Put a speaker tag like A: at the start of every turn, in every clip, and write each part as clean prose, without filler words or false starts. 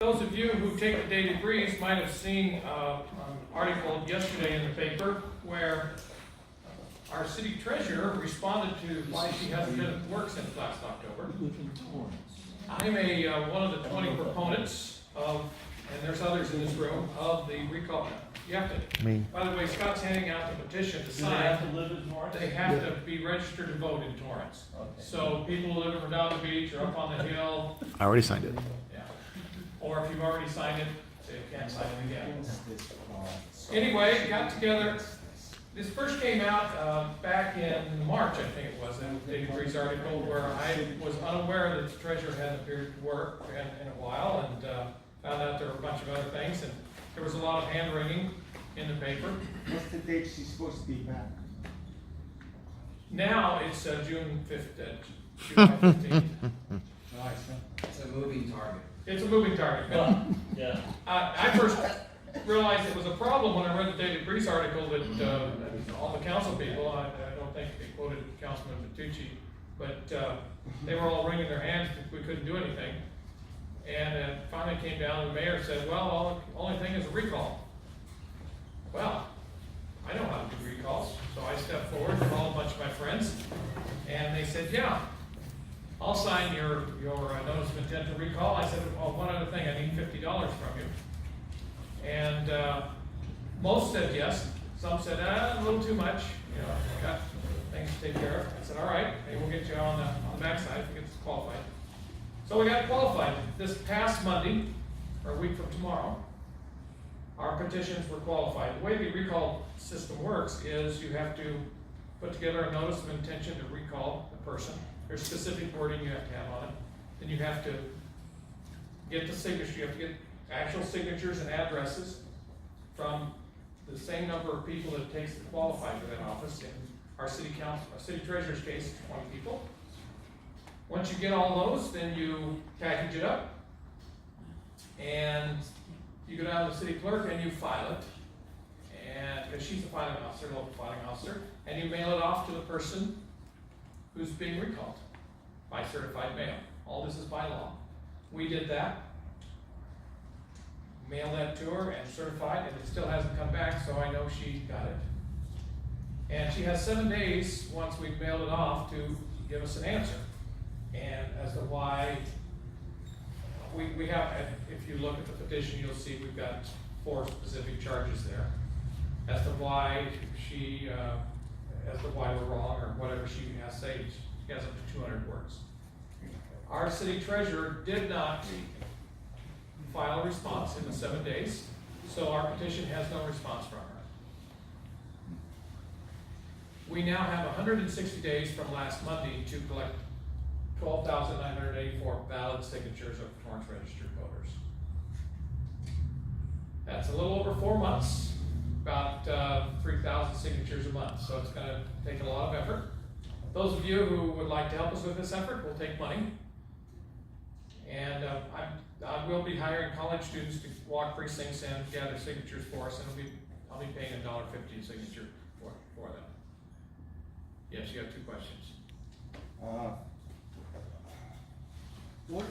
A: Those of you who take the daily breeze might have seen an article yesterday in the paper where our city treasurer responded to why she hasn't been at work since last October. I'm one of the 20 proponents of, and there's others in this room, of the recall. You have to, by the way, Scott's handing out the petition to sign.
B: Do they have to live in Torrance?
A: They have to be registered to vote in Torrance.
B: Okay.
A: So people who live down the beach or up on the hill,
C: I already signed it.
A: yeah. Or if you've already signed it, they can't sign it again. Anyway, got together. This first came out back in March, I think it was, in the Daily Breeze article, where I was unaware that the treasurer hadn't appeared to work in a while, and found out there were a bunch of other things, and there was a lot of hand wringing in the paper.
D: What's the date she's supposed to be back?
A: Now it's June 5th, July 15th.
E: It's a moving target.
A: It's a moving target.
B: Well, yeah.
A: I first realized it was a problem when I read the Daily Breeze article that all the council people, I don't think they quoted Councilman Bertucci, but they were all wringing their hands if we couldn't do anything. And it finally came down and the mayor said, well, the only thing is a recall. Well, I know how to do recalls, so I stepped forward, called a bunch of my friends, and they said, yeah, I'll sign your notice of intent to recall. I said, oh, one other thing, I need $50 from you. And most said yes. Some said, a little too much. You know, I got things to take care of. I said, all right, maybe we'll get you on the backside if you get qualified. So we got qualified. This past Monday, or a week from tomorrow, our petitions were qualified. The way the recall system works is you have to put together a notice of intention to recall the person. There's specific wording you have to have on it. Then you have to get the signature. You have to get actual signatures and addresses from the same number of people that it takes to qualify for that office. In our city council, our city treasurer's case, 20 people. Once you get all those, then you package it up, and you go down to the city clerk and you file it, and because she's the filing officer, local filing officer, and you mail it off to the person who's being recalled by certified mail. All this is by law. We did that, mailed that to her and certified, and it still hasn't come back, so I know she got it. And she has 7 days, once we've mailed it off, to give us an answer. And as to why, we have, if you look at the petition, you'll see we've got 4 specific charges there. As to why she, as to why we're wrong, or whatever she has to say, she has up to 200 words. Our city treasurer did not file a response in the 7 days, so our petition has no response from her. We now have 160 days from last Monday to collect 12,984 valid signatures of Torrance registered voters. That's a little over 4 months, about 3,000 signatures a month, so it's going to take a lot of effort. Those of you who would like to help us with this effort will take money. And I will be hiring college students to walk precincts and gather signatures for us, and I'll be paying $1.50 a signature for them. Yes, you have 2 questions.
D: What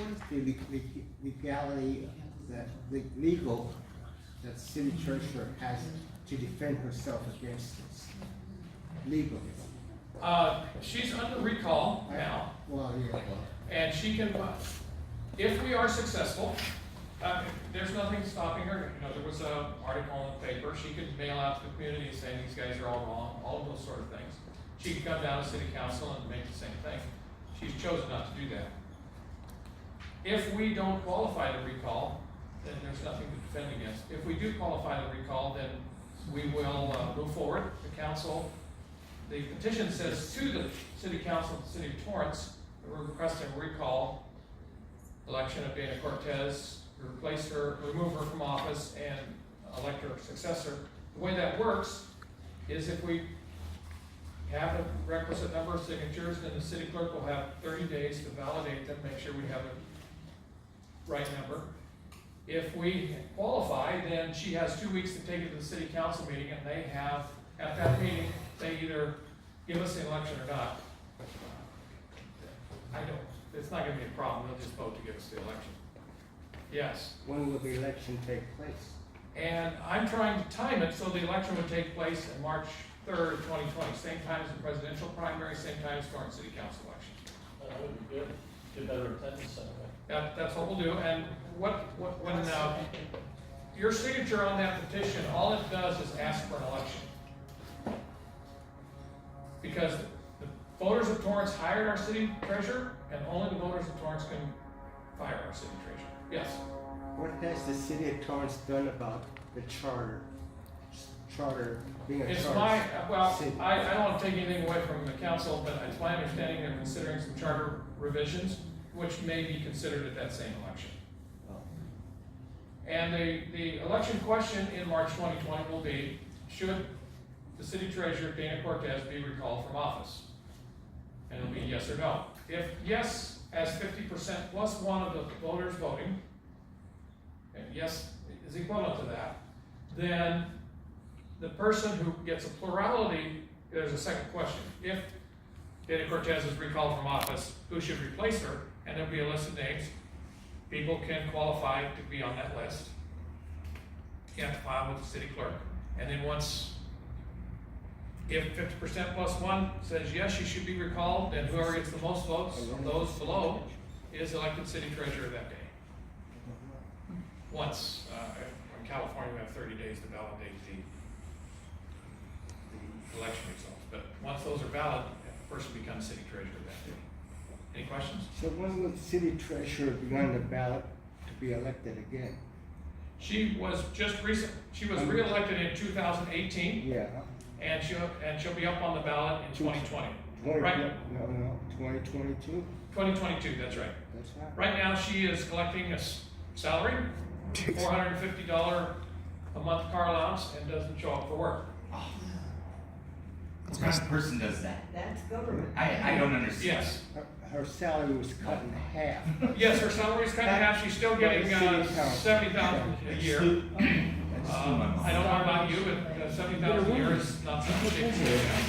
D: is the legality that legal that city treasurer has to defend herself against this legally?
A: She's under recall now,
D: Well, yeah.
A: and she can, if we are successful, there's nothing stopping her. You know, there was an article in the paper. She could mail out to the community saying these guys are all wrong, all of those sort of things. She could come down to city council and make the same thing. She's chosen not to do that. If we don't qualify the recall, then there's nothing to defend against. If we do qualify the recall, then we will move forward. The council, the petition says to the city council of the city of Torrance, we're requesting a recall election of Dana Cortez, replace her, remove her from office, and elect her successor. The way that works is if we have a requisite number of signatures, then the city clerk will have 30 days to validate them, make sure we have the right number. If we qualify, then she has 2 weeks to take it to the city council meeting, and they have, at that meeting, they either give us the election or not. It's not gonna be a problem, they'll just vote to give us the election. Yes.
D: When will the election take place?
A: And I'm trying to time it so the election would take place on March 3rd of 2020, same time as the presidential primary, same time as Torrance City Council election.
B: That would be good. Get better attendance that way.
A: That's what we'll do. And when your signature on that petition, all it does is ask for an election. Because the voters of Torrance hired our city treasurer, and only the voters of Torrance can fire our city treasurer. Yes.
D: What has the city of Torrance done about the charter being a
A: It's
D: charter?
A: my, well,
D: city?
A: I don't want to take anything away from the council, but it's my understanding they're considering some charter revisions, which may be considered at that same election.
D: Oh.
A: And the election question in March 2020 will be, should the city treasurer, Dana Cortez, be recalled from office? And it'll be yes or no. If yes, as 50% plus one of the voters voting, and yes is equivalent to that, then the person who gets a plurality, there's a second question. If Dana Cortez is recalled from office, who should replace her? And there'll be a list of names. People can qualify to be on that list. You have to file with the city clerk. And then if 50% plus one says yes, she should be recalled, then whoever gets the most votes from those below is elected city treasurer that day. Once, in California, we have 30 days to validate the election results. But once those are valid, the person becomes city treasurer that day. Any questions?
D: So when will the city treasurer be on the ballot to be elected again?
A: She was she was reelected in 2018,
D: Yeah.
A: and she'll be up on the ballot in 2020.
D: 2022?
A: 2022, that's right.
D: That's right.
A: Right now, she is collecting a salary, $450 a month car allowance, and doesn't show up for work.
E: What kind of person does that?
C: That's government.
E: I don't understand.
A: Yes,
D: Her salary was cut in half.
A: yes, her salary is cut in half. She's still getting $70,000 a year.
E: That just blew my mind.
A: I don't know about you, but $70,000 a year is not something to take into account.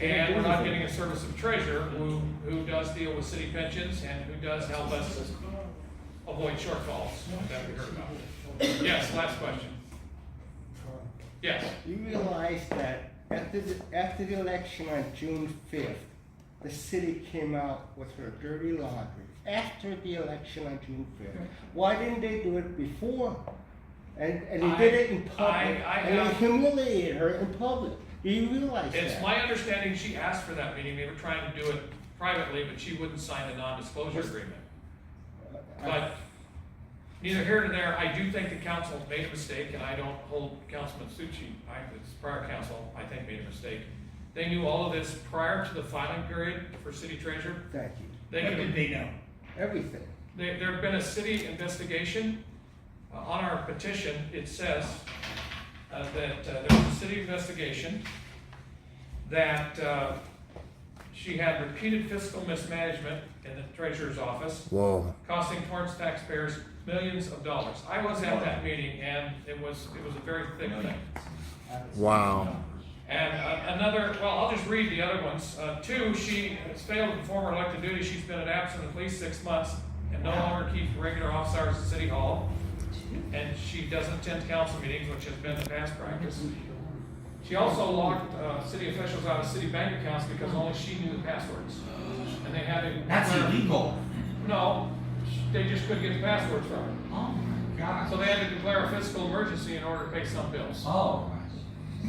A: And we're not getting a service of treasurer who does deal with city pensions and who does help us avoid shortfalls that we heard about. Yes, last question. Yes.
D: You realize that after the election on June 5th, the city came out with her dirty laundry after the election on June 5th. Why didn't they do it before? And they did it in public, and they humiliated her in public. Do you realize that?
A: It's my understanding she asked for that meeting. They were trying to do it privately, but she wouldn't sign a non-disclosure agreement. But neither here nor there, I do think the council made a mistake, and I don't hold Councilman Succi, this prior council, I think made a mistake. They knew all of this prior to the filing period for city treasurer.
D: Thank you.
E: What did they know?
D: Everything.
A: There had been a city investigation. On our petition, it says that there was a city investigation that she had repeated fiscal mismanagement in the treasurer's office.
F: Whoa.
A: Costing Torrance taxpayers millions of dollars. I was at that meeting, and it was a very thick thing.
F: Wow.
A: And I'll just read the other ones. 2, she has failed to perform her elected duty. She's been absent at least 6 months and no longer keeps regular office hours at City Hall. And she doesn't attend council meetings, which has been the past practice. She also locked city officials out of city bank accounts because only she knew the passwords. And they had to...
E: That's illegal.
A: No, they just couldn't get the passwords from her.
E: Oh my God.
A: So they had to declare a fiscal emergency in order to pay some bills.
E: Oh.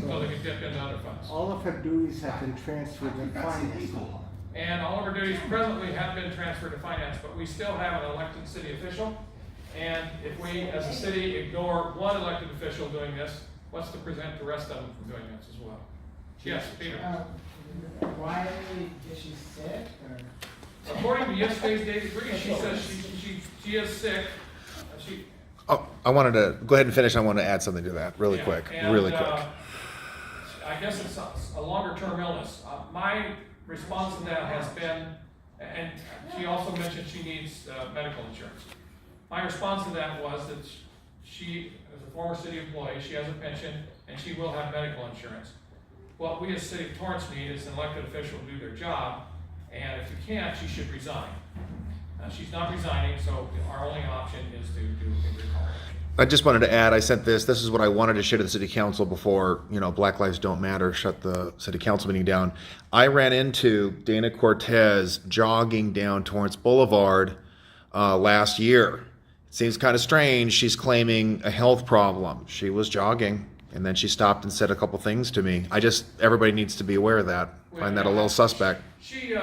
A: So they could dip into other funds.
D: All of her duties have been transferred to
E: That's
D: finance.
E: illegal.
A: And all of our duties presently have been transferred to finance, but we still have an elected city official. And if we, as a city, ignore one elected official doing this, what's to prevent the rest of them from doing this as well? Yes, Peter.
C: Why is she sick or?
A: According to yesterday's daily brief, she says she is sick. She,
F: Oh, I wanted to go ahead and finish. I want to add something to that really
A: yeah,
F: quick.
A: and,
F: Really quick.
A: I guess it's a longer term illness. My response to that has been, and she also mentioned she needs medical insurance. My response to that was that she, as a former city employee, she has a pension and she will have medical insurance. What we as City of Torrance need is an elected official to do their job, and if you can't, she should resign. She's not resigning, so our only option is to do a recall election.
F: I just wanted to add, I sent this is what I wanted to share to the city council before, Black Lives Don't Matter shut the city council meeting down. I ran into Dana Cortez jogging down Torrance Boulevard last year. It seems kind of strange. She's claiming a health problem. She was jogging, and then she stopped and said a couple things to me. Everybody needs to be aware of that. Find that a little suspect.
A: She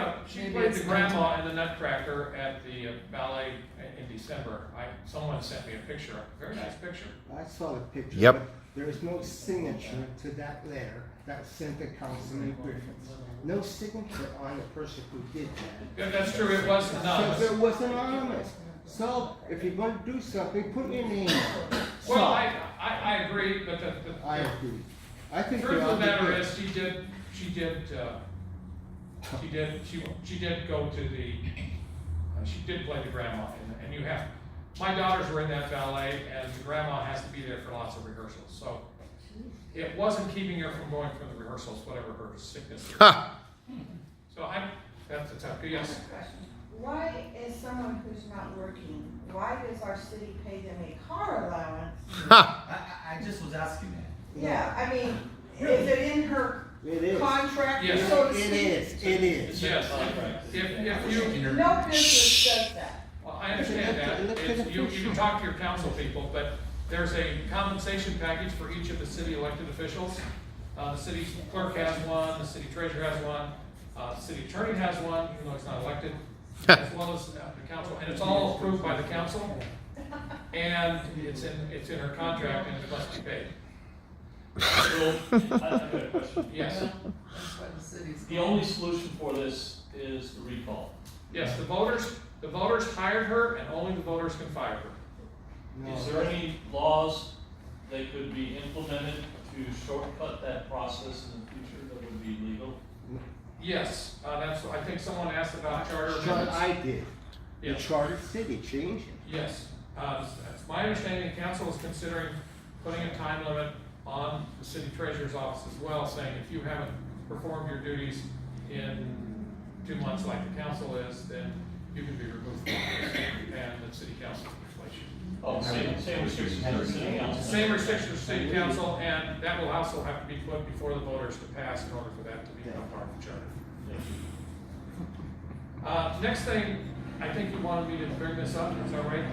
A: played the grandma in the Nutcracker at the ballet in December. Someone sent me a picture, a very nice picture.
D: I saw the picture.
F: Yep.
D: But there is no signature to that letter that was sent to Councilman Griffiths. No signature on the person who did that.
A: Yeah, that's true, it was
D: So
A: anonymous.
D: it was anonymous. So if you're going to do something, put your name on it. So,
A: Well, I agree, but
D: I agree. I think
A: truth
D: they
A: of
D: ought
A: the
D: to
A: matter
D: do it.
A: is, she did go to the, she did play the grandma, and you have, my daughters were in that ballet, and the grandma has to be there for lots of rehearsals, so it wasn't keeping her from going for the rehearsals, whatever her sickness is.
F: Ha!
A: So that's a tough, yes.
G: Why is someone who's not working, why does our city pay them a car allowance?
F: Ha!
E: I just was asking that.
G: Yeah, I mean, is it in her
D: It is.
G: contract,
A: Yes.
G: so to
D: It
G: speak?
D: is. It is.
A: Yes, if you,
G: No business does that.
A: well, I understand that,
D: Look at the
A: you
D: picture.
A: can talk to your council people, but there's a compensation package for each of the city elected officials. The city clerk has one, the city treasurer has one, the city attorney has one, even though it's not elected, as well as the council, and it's all approved by the council. And it's in her contract and it must be paid.
B: So, I've got a question.
A: Yes,
B: The only solution for this is the recall.
A: yes, the voters hired her and only the voters can fire her.
D: No.
B: Is there any laws that could be implemented to shortcut that process in the future that would be legal?
A: Yes, I think someone asked about charter
D: But
A: amendments.
D: I did. The
A: Yes.
D: charter city changed it.
A: Yes, it's my understanding the council is considering putting a time limit on the city treasurer's office as well, saying if you haven't performed your duties in 2 months like the council is, then you can be removed from office and the city council can replace you.
B: Oh, same restrictions for the city council.
A: Same restrictions for city council, and that will also have to be put before the voters to pass in order for that to become part of the charter. Next thing, I think you wanted me to bring this up, is that right?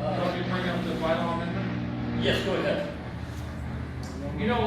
A: Don't you bring up the bylaw amendment?
B: Yes, go ahead.
A: You know,